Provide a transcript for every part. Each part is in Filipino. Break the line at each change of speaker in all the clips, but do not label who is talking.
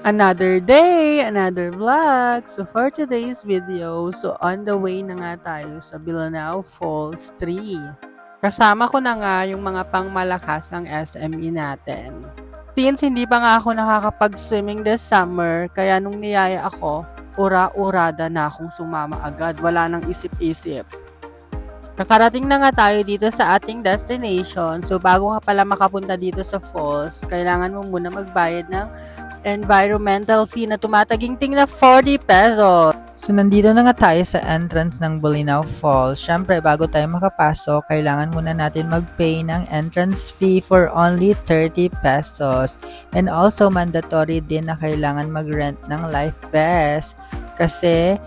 Another day, another vlog. So for today's video, so on the way na nga tayo sa Bilanao Falls 3. Kasama ko na nga yung mga pangmalakas ng SME natin. Since hindi pa nga ako nakakapag-swimming this summer, kaya nung niyaya ako, ura-urada na akong sumama agad. Wala nang isip-isip. Nakarating na nga tayo dito sa ating destination. So bago ka pala makapunta dito sa falls, kailangan mo muna magbayad ng environmental fee na tumataginting na 40 pesos.
So, nandito na nga tayo sa entrance ng Bolinao Falls. Syempre, bago tayo makapasok, kailangan muna natin mag-pay ng entrance fee for only 30 pesos. And also, mandatory din na kailangan mag-rent ng life vest. Kasi,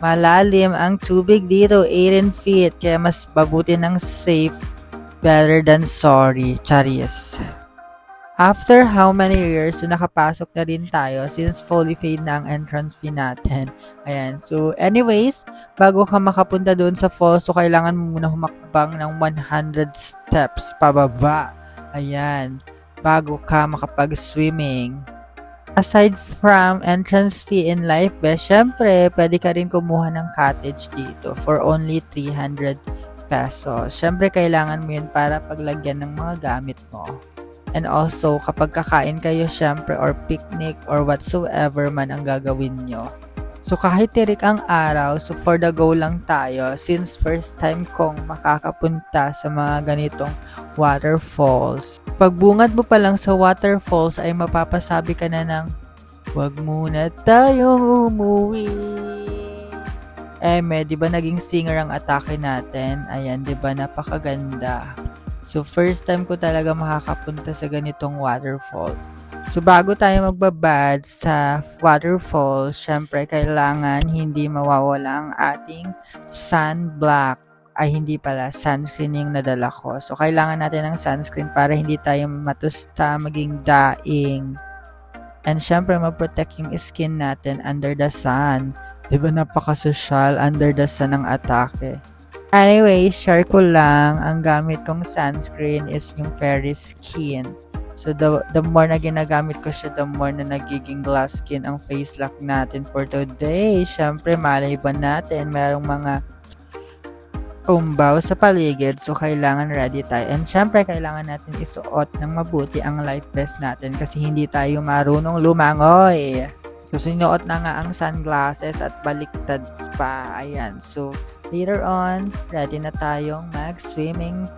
malalim ang tubig dito, 18 feet. Kaya mas mabuti ng safe better than sorry. Charis. After how many years, so nakapasok na rin tayo since fully paid na ang entrance fee natin. Ayan. So, anyways, bago ka makapunta doon sa falls, so kailangan mo muna humakbang ng 100 steps pababa. Ayan. Bago ka makapag-swimming. Aside from entrance fee and life vest, syempre, pwede ka rin kumuha ng cottage dito for only 300 pesos. Syempre, kailangan mo yun para paglagyan ng mga gamit mo. And also, kapag kakain kayo syempre or picnic or whatsoever man ang gagawin nyo. So, kahit tirik ang araw, so for the go lang tayo since first time kong makakapunta sa mga ganitong waterfalls. Pagbungad mo pa lang sa waterfalls ay mapapasabi ka na ng, "Wag muna tayong umuwi." Di ba naging singer ang atake natin? Ayan, di ba napakaganda. So, first time ko talaga makakapunta sa ganitong waterfall. So, bago tayo magbabad sa waterfall, syempre, kailangan hindi mawawala ang ating sunblock. Ay, hindi pala, sunscreen yung nadala ko. So, kailangan natin ng sunscreen para hindi tayo matusta, maging daing. And syempre, mag-protect yung skin natin under the sun. Diba napaka-social under the sun ang atake? Anyway, share ko lang, ang gamit kong sunscreen is yung Fairy Skin. So, the more na ginagamit ko siya, the more na nagiging glass skin ang face lock natin for today. Syempre, malay ba natin, merong mga umbaw sa paligid, so kailangan ready tayo. And syempre, kailangan natin isuot ng mabuti ang life vest natin kasi hindi tayo marunong lumangoy. So, sinuot na nga ang sunglasses at baliktad pa. Ayan. So, later on, ready na tayong mag-swimming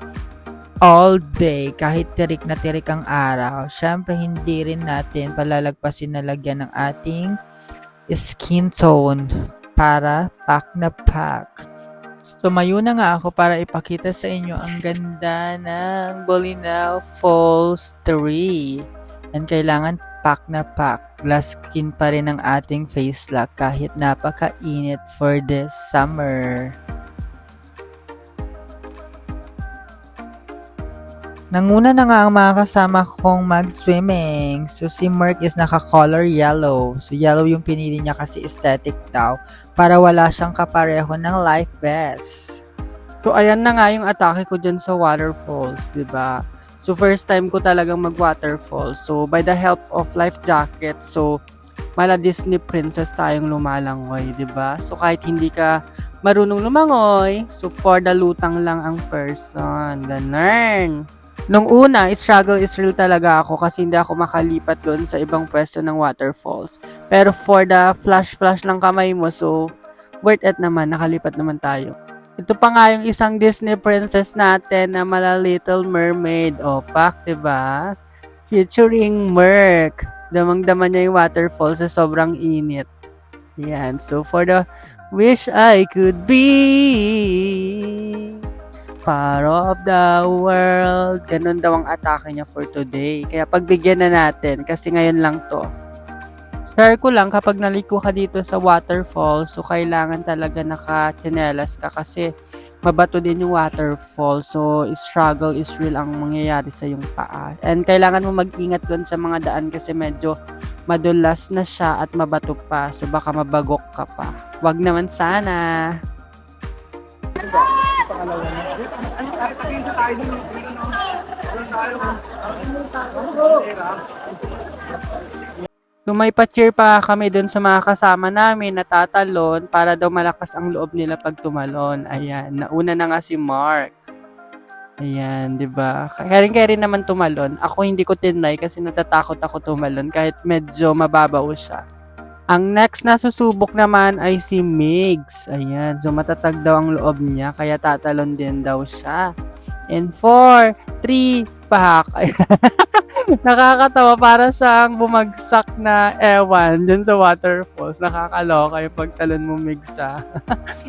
all day. Kahit tirik na tirik ang araw. Siyempre, hindi rin natin palalagpasin na lagyan ng ating skin tone para pack na pack. So, tumayo na nga ako para ipakita sa inyo ang ganda ng Bolinao Falls 3. And kailangan pack na pack. Glass skin pa rin ang ating face lock kahit napakainit for this summer. Nanguna na nga ang mga kasama kong mag-swimming. So, si Mark is naka-color yellow. So, yellow yung pinili niya kasi aesthetic daw para wala siyang kapareho ng life vest.
So ayan na nga yung atake ko dyan sa waterfalls, 'di ba? So first time ko talagang mag-waterfall. So by the help of life jacket, so mala Disney princess tayong lumalangoy, 'di ba? So kahit hindi ka marunong lumangoy, so for the lutang lang ang person. Ganun. Nung una, struggle is real talaga ako kasi hindi ako makalipat doon sa ibang pwesto ng waterfalls. Pero for the flash lang kamay mo, so worth it naman, nakalipat naman tayo. Ito pa nga yung isang Disney princess natin na mala Little Mermaid. O, pak, diba? Featuring Merc. Damang-dama niya yung waterfall sa sobrang init. Yan. So, for the wish I could be part of the world. Ganun daw ang atake niya for today. Kaya pagbigyan na natin kasi ngayon lang to. Share ko lang kapag naliko ka dito sa waterfall, so kailangan talaga naka-tsinelas ka kasi mabato din yung waterfall. So, struggle is real ang mangyayari sa yung paa. And kailangan mo mag-ingat doon sa mga daan kasi medyo madulas na siya at mabato pa. So, baka mabagok ka pa. Wag naman sana. So may pa-cheer pa kami dun sa mga kasama namin na tatalon para daw malakas ang loob nila pag tumalon. Ayan, nauna na nga si Mark. Ayan, 'di ba? Kaya rin naman tumalon. Ako hindi ko tinry kasi natatakot ako tumalon kahit medyo mababaw siya. Ang next na susubok naman ay si Migs. Ayan, so matatag daw ang loob niya kaya tatalon din daw siya. In 4, 3, pak. Nakakatawa para siyang bumagsak na ewan dyan sa waterfalls. Nakakaloka yung pagtalon mo, Migs.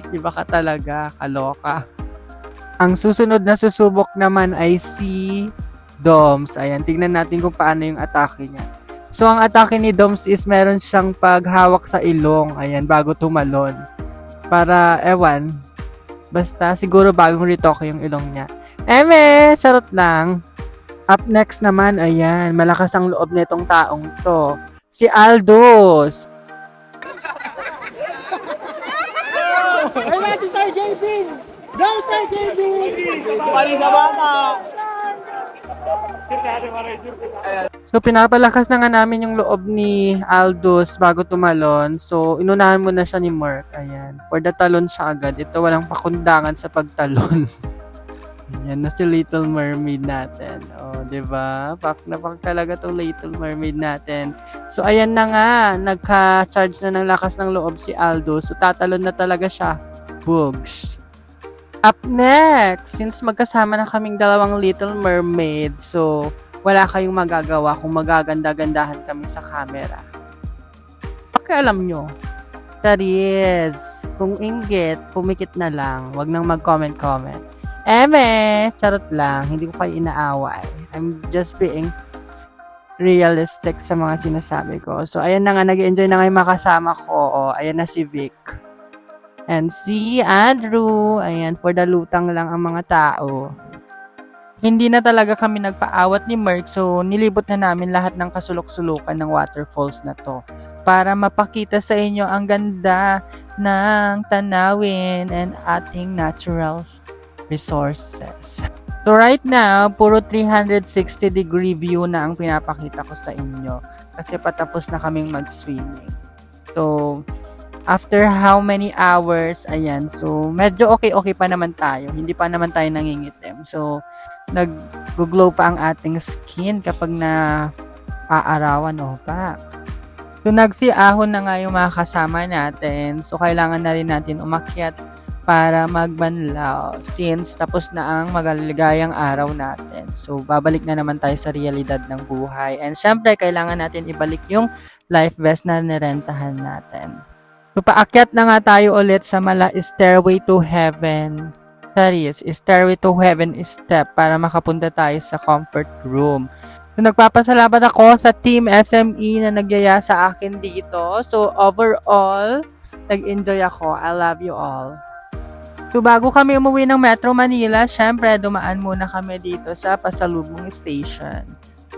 Iba ka talaga, kaloka. Ang susunod na susubok naman ay si Doms. Ayan, tignan natin kung paano yung atake niya. So, ang atake ni Doms is meron siyang paghawak sa ilong. Ayan, bago tumalon. Para, ewan, basta siguro bagong retoke yung ilong niya. Eme, charot lang. Up next naman, ayan, malakas ang loob nitong taong to. Si Aldous.
Ay, si Sir JB! Go, Sir JB! Pari ka bata!
So, pinapalakas na nga namin yung loob ni Aldous bago tumalon. So, inunahan mo na siya ni Mark. Ayan. For the talon siya agad. Ito walang pakundangan sa pagtalon. Ayan na si Little Mermaid natin. O, diba? Pak na pak talaga to Little Mermaid natin. So, ayan na nga. Nagka-charge na ng lakas ng loob si Aldous. So, tatalon na talaga siya. Boogs. Up next, since magkasama na kaming dalawang Little Mermaid, so wala kayong magagawa kung magaganda-gandahan kami sa camera. Pakialam nyo. Taris, kung inggit, pumikit na lang. Wag nang mag-comment-comment. Eme, charot lang. Hindi ko kayo inaaway. I'm just being realistic sa mga sinasabi ko. So, ayan na nga, nag-enjoy na nga yung makasama ko. O, ayan na si Vic. And si Andrew, ayan, for the lutang lang ang mga tao. Hindi na talaga kami nagpaawat ni Merc, so nilibot na namin lahat ng kasulok-sulukan ng waterfalls na to para mapakita sa inyo ang ganda ng tanawin and ating natural resources. So right now, puro 360 degree view na ang pinapakita ko sa inyo kasi patapos na kaming mag-swimming. So, after how many hours, ayan, so medyo okay pa naman tayo. Hindi pa naman tayo nangingitim. So, nag-glow pa ang ating skin kapag na aarawan o pak. So, nagsiahon na nga yung mga kasama natin. So, kailangan na rin natin umakyat para magbanlaw since tapos na ang magaligayang araw natin. So, babalik na naman tayo sa realidad ng buhay. And syempre, kailangan natin ibalik yung life vest na nirentahan natin. So, paakyat na nga tayo ulit sa Stairway to Heaven. Saris, Stairway to Heaven step para makapunta tayo sa comfort room. So, nagpapasalamat ako sa Team SME na nagyaya sa akin dito. So, overall, nag-enjoy ako. I love you all. So, bago kami umuwi ng Metro Manila, syempre, dumaan muna kami dito sa Pasalubong Station.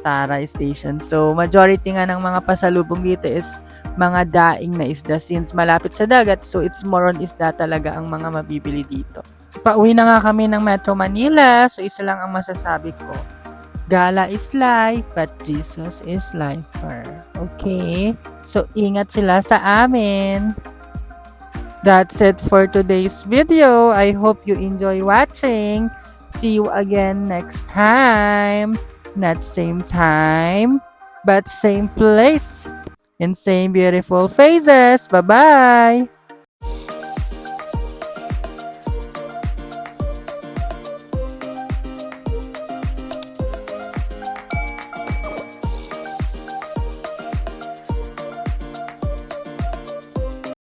Taray Station. So, majority nga ng mga pasalubong dito is mga daing na isda since malapit sa dagat. So, it's more on isda talaga ang mga mabibili dito. So, pauwi na nga kami ng Metro Manila. So, isa lang ang masasabi ko. Gala is life, but Jesus is lifer. Okay? So, ingat sila sa amin. That's it for today's video. I hope you enjoy watching. See you again next time. Not same time, but same place. And same beautiful faces. Bye-bye!